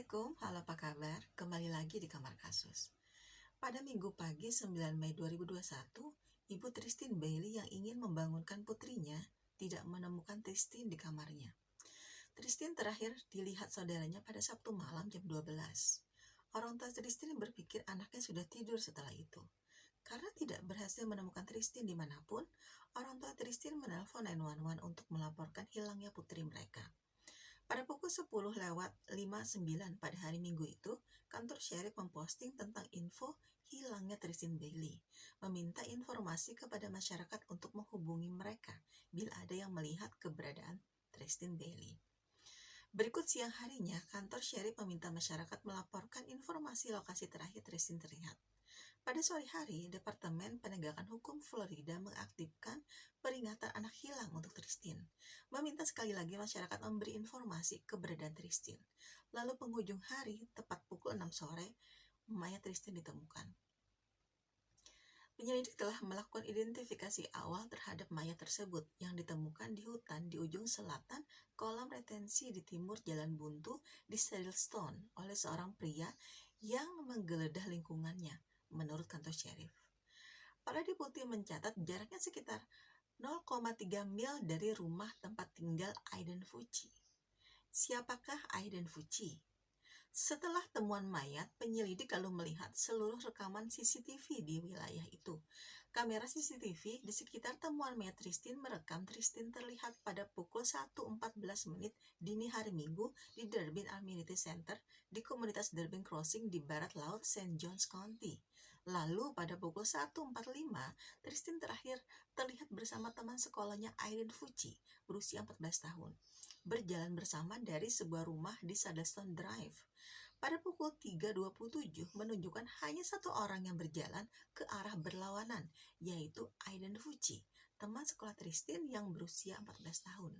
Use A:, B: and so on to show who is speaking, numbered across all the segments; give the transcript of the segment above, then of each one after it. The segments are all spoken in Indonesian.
A: Assalamualaikum, halo apa kabar? Kembali lagi di Kamar Kasus. Pada Minggu pagi 9 Mei 2021, Ibu Tristin Bailey yang ingin membangunkan putrinya tidak menemukan Tristin di kamarnya. Tristin terakhir dilihat saudaranya pada Sabtu malam jam 12. Orang tua Tristin berpikir anaknya sudah tidur setelah itu. Karena tidak berhasil menemukan Tristin dimanapun, orang tua Tristin menelpon 911 untuk melaporkan hilangnya putri mereka. Pada pukul 10:59 pada hari Minggu itu, kantor sheriff memposting tentang info hilangnya Tristin Bailey, meminta informasi kepada masyarakat untuk menghubungi mereka bila ada yang melihat keberadaan Tristin Bailey. Berikut siang harinya, kantor sheriff meminta masyarakat melaporkan informasi lokasi terakhir Tristin terlihat. Pada sore hari, Departemen Penegakan Hukum Florida mengaktifkan peringatan anak hilang untuk Tristin, meminta sekali lagi masyarakat memberi informasi keberadaan Tristin. Lalu penghujung hari, tepat pukul 6 sore, mayat Tristin ditemukan. Penyelidik telah melakukan identifikasi awal terhadap mayat tersebut yang ditemukan di hutan di ujung selatan kolam retensi di timur Jalan Buntu di Saddlestone oleh seorang pria yang menggeledah lingkungannya, menurut kantor sheriff. Para deputi mencatat jaraknya sekitar 0,3 mil dari rumah tempat tinggal Aiden Fucci. Siapakah Aiden Fucci? Setelah temuan mayat, penyelidik lalu melihat seluruh rekaman CCTV di wilayah itu. Kamera CCTV di sekitar temuan mayat Tristin merekam Tristin terlihat pada pukul 1.14 menit dini hari Minggu di Durbin Amenity Center di komunitas Durbin Crossing di barat laut St. Johns County. Lalu pada pukul 1.45, Tristin terakhir terlihat bersama teman sekolahnya Aiden Fucci, berusia 14 tahun, berjalan bersama dari sebuah rumah di Saddlestone Drive. Pada pukul 3.27 menunjukkan hanya satu orang yang berjalan ke arah berlawanan, yaitu Aiden Fucci, teman sekolah Tristin yang berusia 14 tahun.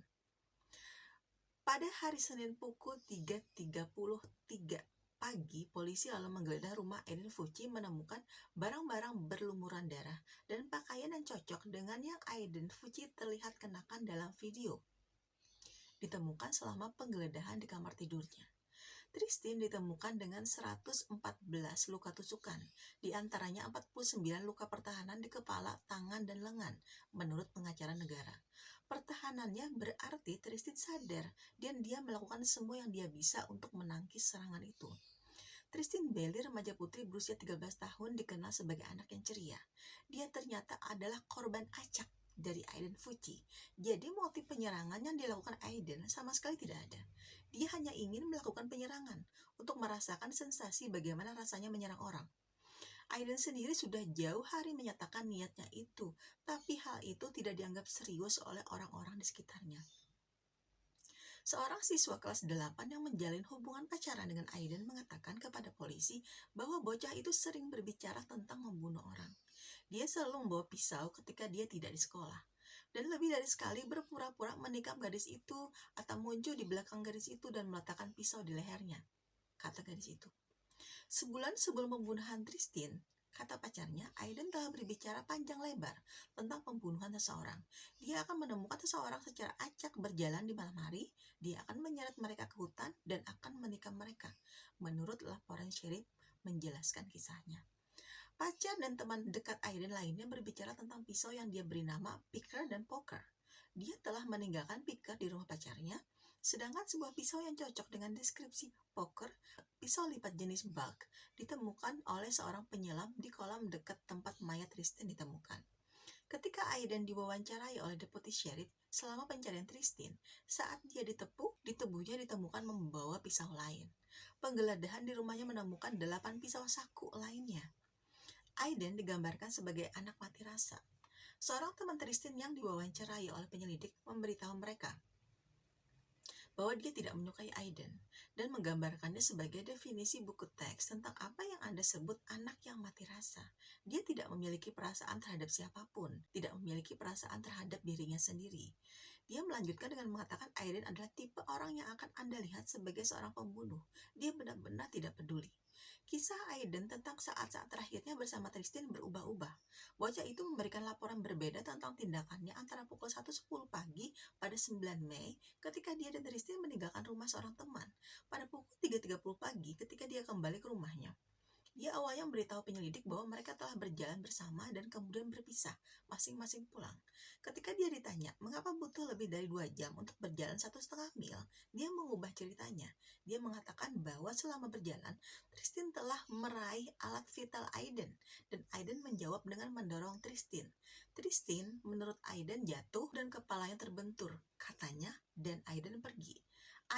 A: Pada hari Senin pukul 3.33 pagi, polisi lalu menggeledah rumah Aiden Fucci menemukan barang-barang berlumuran darah dan pakaian yang cocok dengan yang Aiden Fucci terlihat kenakan dalam video. Ditemukan selama penggeledahan di kamar tidurnya. Tristin ditemukan dengan 114 luka tusukan, di antaranya 49 luka pertahanan di kepala, tangan, dan lengan, menurut pengacara negara. Pertahanannya berarti Tristin sadar dan dia melakukan semua yang dia bisa untuk menangkis serangan itu. Tristin Bailey, remaja putri berusia 13 tahun, dikenal sebagai anak yang ceria. Dia ternyata adalah korban acak dari Aiden Fucci. Jadi motif penyerangan yang dilakukan Aiden sama sekali tidak ada. Dia hanya ingin melakukan penyerangan untuk merasakan sensasi bagaimana rasanya menyerang orang. Aiden sendiri sudah jauh hari menyatakan niatnya itu, tapi hal itu tidak dianggap serius oleh orang-orang di sekitarnya. Seorang siswa kelas 8 yang menjalin hubungan pacaran dengan Aiden mengatakan kepada polisi bahwa bocah itu sering berbicara tentang membunuh orang. Dia selalu membawa pisau ketika dia tidak di sekolah. Dan lebih dari sekali berpura-pura menikam gadis itu atau muncul di belakang gadis itu dan meletakkan pisau di lehernya, kata gadis itu. Sebulan sebelum pembunuhan Tristin, kata pacarnya, Aiden telah berbicara panjang lebar tentang pembunuhan seseorang. Dia akan menemukan seseorang secara acak berjalan di malam hari, dia akan menyeret mereka ke hutan dan akan menikam mereka, menurut laporan sheriff menjelaskan kisahnya. Pacar dan teman dekat Aiden lainnya berbicara tentang pisau yang dia beri nama Picker dan Poker. Dia telah meninggalkan Picker di rumah pacarnya, sedangkan sebuah pisau yang cocok dengan deskripsi Poker, pisau lipat jenis Bulk, ditemukan oleh seorang penyelam di kolam dekat tempat mayat Tristin ditemukan. Ketika Aiden diwawancarai oleh deputi sheriff selama pencarian Tristin, saat dia ditepuk, di tubuhnya ditemukan membawa pisau lain. Penggeledahan di rumahnya menemukan 8 pisau saku lainnya. Aiden digambarkan sebagai anak mati rasa. Seorang teman Tristin yang diwawancarai oleh penyelidik memberitahu mereka bahwa dia tidak menyukai Aiden dan menggambarkannya sebagai definisi buku teks tentang apa yang Anda sebut anak yang mati rasa. Dia tidak memiliki perasaan terhadap siapapun, tidak memiliki perasaan terhadap dirinya sendiri. Dia melanjutkan dengan mengatakan Aiden adalah tipe orang yang akan Anda lihat sebagai seorang pembunuh. Dia benar-benar tidak peduli. Kisah Aiden tentang saat-saat terakhirnya bersama Tristin berubah-ubah. Bocah itu memberikan laporan berbeda tentang tindakannya antara pukul 1.10 pagi pada 9 Mei ketika dia dan Tristin meninggalkan rumah seorang teman, pada pukul 3.30 pagi ketika dia kembali ke rumahnya. Dia awalnya memberitahu penyelidik bahwa mereka telah berjalan bersama dan kemudian berpisah, masing-masing pulang. Ketika dia ditanya mengapa butuh lebih dari 2 jam untuk berjalan 1,5 mil, dia mengubah ceritanya. Dia mengatakan bahwa selama berjalan, Tristin telah meraih alat vital Aiden, dan Aiden menjawab dengan mendorong Tristin. Tristin, menurut Aiden, jatuh dan kepalanya terbentur, katanya, dan Aiden pergi.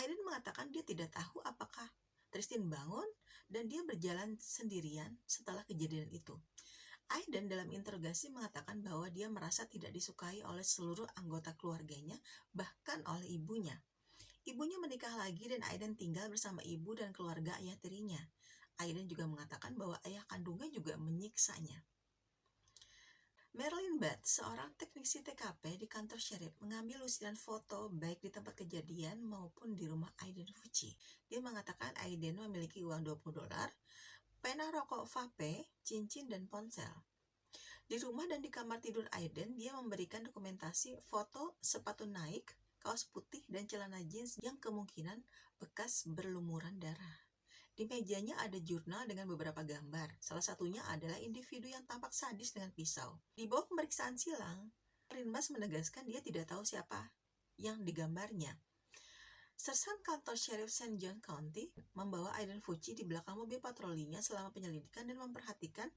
A: Aiden mengatakan dia tidak tahu apakah Tristin bangun dan dia berjalan sendirian setelah kejadian itu. Aiden dalam interogasi mengatakan bahwa dia merasa tidak disukai oleh seluruh anggota keluarganya, bahkan oleh ibunya. Ibunya menikah lagi dan Aiden tinggal bersama ibu dan keluarga ayah tirinya. Aiden juga mengatakan bahwa ayah kandungnya juga menyiksanya. Marilyn Batts, seorang teknisi TKP di kantor sheriff, mengambil lusinan foto baik di tempat kejadian maupun di rumah Aiden Fucci. Dia mengatakan Aiden memiliki uang $20, pena rokok vape, cincin, dan ponsel. Di rumah dan di kamar tidur Aiden, dia memberikan dokumentasi foto sepatu Nike, kaos putih, dan celana jeans yang kemungkinan bekas berlumuran darah. Di mejanya ada jurnal dengan beberapa gambar. Salah satunya adalah individu yang tampak sadis dengan pisau. Di bawah pemeriksaan silang, Rinmas menegaskan dia tidak tahu siapa yang digambarnya. Sersan kantor Sheriff St. John County membawa Aiden Fucci di belakang mobil patrolinya selama penyelidikan dan memperhatikan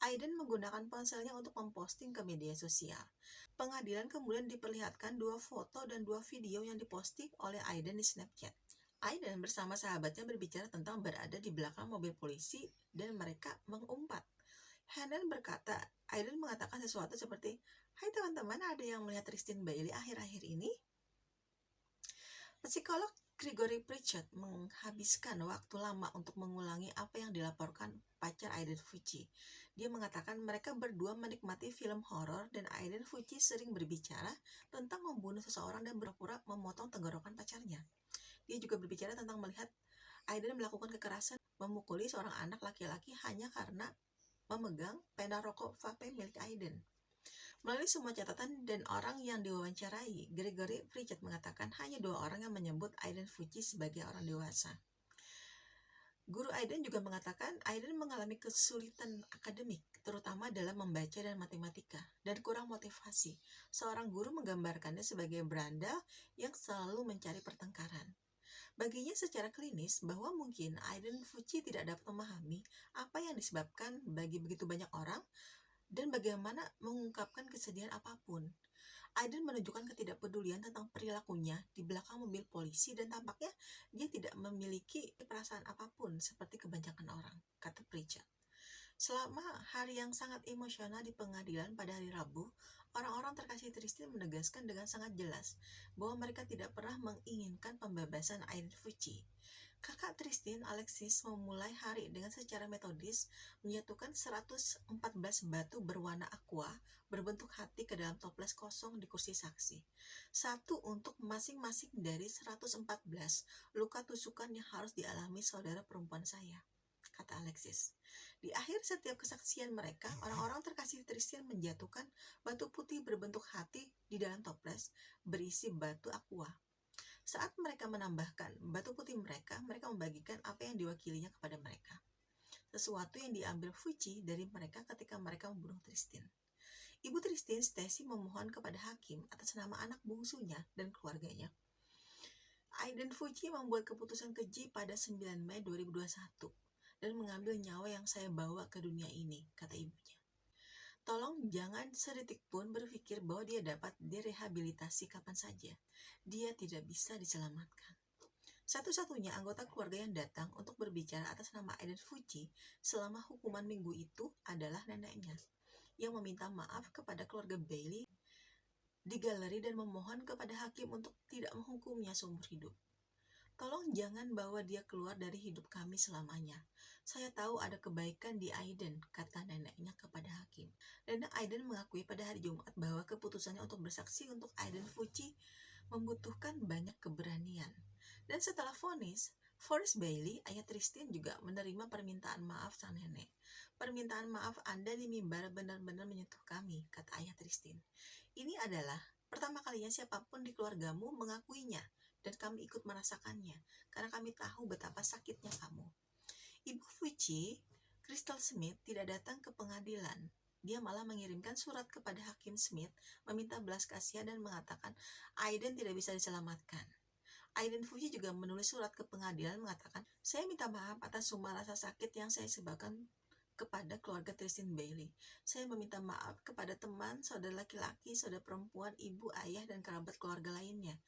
A: Aiden menggunakan ponselnya untuk memposting ke media sosial. Pengadilan kemudian diperlihatkan 2 foto dan 2 video yang diposting oleh Aiden di Snapchat. Aiden bersama sahabatnya berbicara tentang berada di belakang mobil polisi dan mereka mengumpat. Hannon berkata, Aiden mengatakan sesuatu seperti, "Hai teman-teman, ada yang melihat Tristin Bailey akhir-akhir ini?" Psikolog Gregory Pritchard menghabiskan waktu lama untuk mengulangi apa yang dilaporkan pacar Aiden Fucci. Dia mengatakan mereka berdua menikmati film horor dan Aiden Fucci sering berbicara tentang membunuh seseorang dan berpura memotong tenggorokan pacarnya. Dia juga berbicara tentang melihat Aiden melakukan kekerasan, memukuli seorang anak laki-laki hanya karena memegang pena rokok vape milik Aiden. Melalui semua catatan dan orang yang diwawancarai, Gregory Pritchard mengatakan hanya 2 orang yang menyebut Aiden Fucci sebagai orang dewasa. Guru Aiden juga mengatakan Aiden mengalami kesulitan akademik, terutama dalam membaca dan matematika, dan kurang motivasi. Seorang guru menggambarkannya sebagai berandal yang selalu mencari pertengkaran. Baginya secara klinis bahwa mungkin Aiden Fucci tidak dapat memahami apa yang disebabkan bagi begitu banyak orang dan bagaimana mengungkapkan kesedihan apapun. Aiden menunjukkan ketidakpedulian tentang perilakunya di belakang mobil polisi dan tampaknya dia tidak memiliki perasaan apapun seperti kebanyakan orang, kata Pritchard. Selama hari yang sangat emosional di pengadilan pada hari Rabu, orang-orang terkasih Tristin menegaskan dengan sangat jelas bahwa mereka tidak pernah menginginkan pembebasan Aiden Fucci. Kakak Tristin, Alexis, memulai hari dengan secara metodis menjatuhkan 114 batu berwarna aqua berbentuk hati ke dalam toples kosong di kursi saksi. 1 untuk masing-masing dari 114 luka tusukan yang harus dialami saudara perempuan saya, kata Alexis. Di akhir setiap kesaksian mereka, orang-orang terkasih Tristin menjatuhkan batu putih berbentuk hati di dalam toples berisi batu aqua. Saat mereka menambahkan batu putih mereka membagikan apa yang diwakilinya kepada mereka. Sesuatu yang diambil Fucci dari mereka ketika mereka membunuh Tristin. Ibu Tristin, Stacy, memohon kepada hakim atas nama anak bungsunya dan keluarganya. Aiden Fucci membuat keputusan keji pada 9 Mei 2021 dan mengambil nyawa yang saya bawa ke dunia ini, kata ibunya. Tolong jangan sedetik pun berpikir bahwa dia dapat direhabilitasi kapan saja. Dia tidak bisa diselamatkan. Satu-satunya anggota keluarga yang datang untuk berbicara atas nama Aiden Fucci selama hukuman minggu itu adalah neneknya, yang meminta maaf kepada keluarga Bailey di galeri dan memohon kepada hakim untuk tidak menghukumnya seumur hidup. Tolong jangan bawa dia keluar dari hidup kami selamanya. Saya tahu ada kebaikan di Aiden, kata neneknya kepada hakim. Nenek Aiden mengakui pada hari Jumat bahwa keputusannya untuk bersaksi untuk Aiden Fucci membutuhkan banyak keberanian. Dan setelah vonis, Forrest Bailey, ayah Tristin juga menerima permintaan maaf sang nenek. Permintaan maaf Anda di mimbar benar-benar menyentuh kami, kata ayah Tristin. Ini adalah pertama kalinya siapapun di keluargamu mengakuinya, dan kami ikut merasakannya, karena kami tahu betapa sakitnya kamu. Ibu Fuji, Crystal Smith, tidak datang ke pengadilan. Dia malah mengirimkan surat kepada Hakim Smith, meminta belas kasihan dan mengatakan Aiden tidak bisa diselamatkan. Aiden Fuji juga menulis surat ke pengadilan mengatakan, saya minta maaf atas semua rasa sakit yang saya sebabkan kepada keluarga Tristin Bailey. Saya meminta maaf kepada teman, saudara laki-laki, saudara perempuan, ibu, ayah, dan kerabat keluarga lainnya.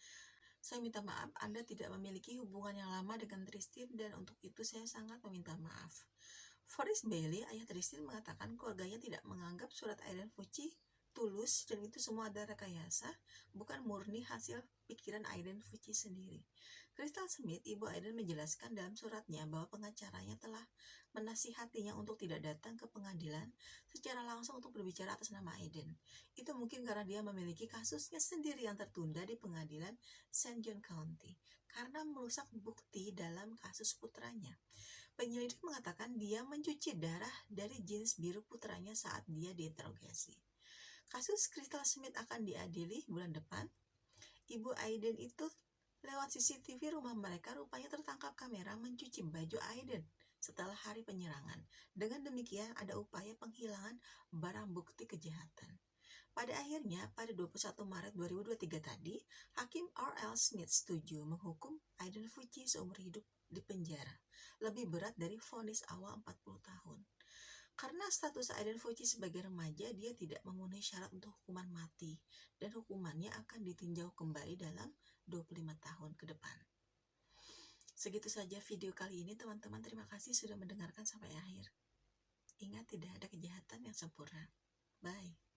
A: Saya minta maaf Anda tidak memiliki hubungan yang lama dengan Tristin dan untuk itu saya sangat meminta maaf. Forrest Bailey, ayah Tristin, mengatakan keluarganya tidak menganggap surat Aiden Fuji tulus dan itu semua adalah rekayasa, bukan murni hasil pikiran Aiden Fuji sendiri. Crystal Smith, ibu Aiden, menjelaskan dalam suratnya bahwa pengacaranya telah menasihatinya untuk tidak datang ke pengadilan secara langsung untuk berbicara atas nama Aiden. Itu mungkin karena dia memiliki kasusnya sendiri yang tertunda di pengadilan St. John County karena merusak bukti dalam kasus putranya. Penyelidik mengatakan dia mencuci darah dari jeans biru putranya saat dia diinterogasi. Kasus Crystal Smith akan diadili bulan depan. Ibu Aiden itu lewat CCTV rumah mereka rupanya tertangkap kamera mencuci baju Aiden setelah hari penyerangan. Dengan demikian ada upaya penghilangan barang bukti kejahatan. Pada akhirnya, pada 21 Maret 2023 tadi, Hakim R.L. Smith setuju menghukum Aiden Fuji seumur hidup di penjara, lebih berat dari vonis awal 40 tahun. Karena status Aiden Fuji sebagai remaja, dia tidak memenuhi syarat untuk hukuman mati, dan hukumannya akan ditinjau kembali dalam 25 tahun ke depan. Segitu saja video kali ini teman-teman, terima kasih sudah mendengarkan sampai akhir. Ingat, tidak ada kejahatan yang sempurna. Bye.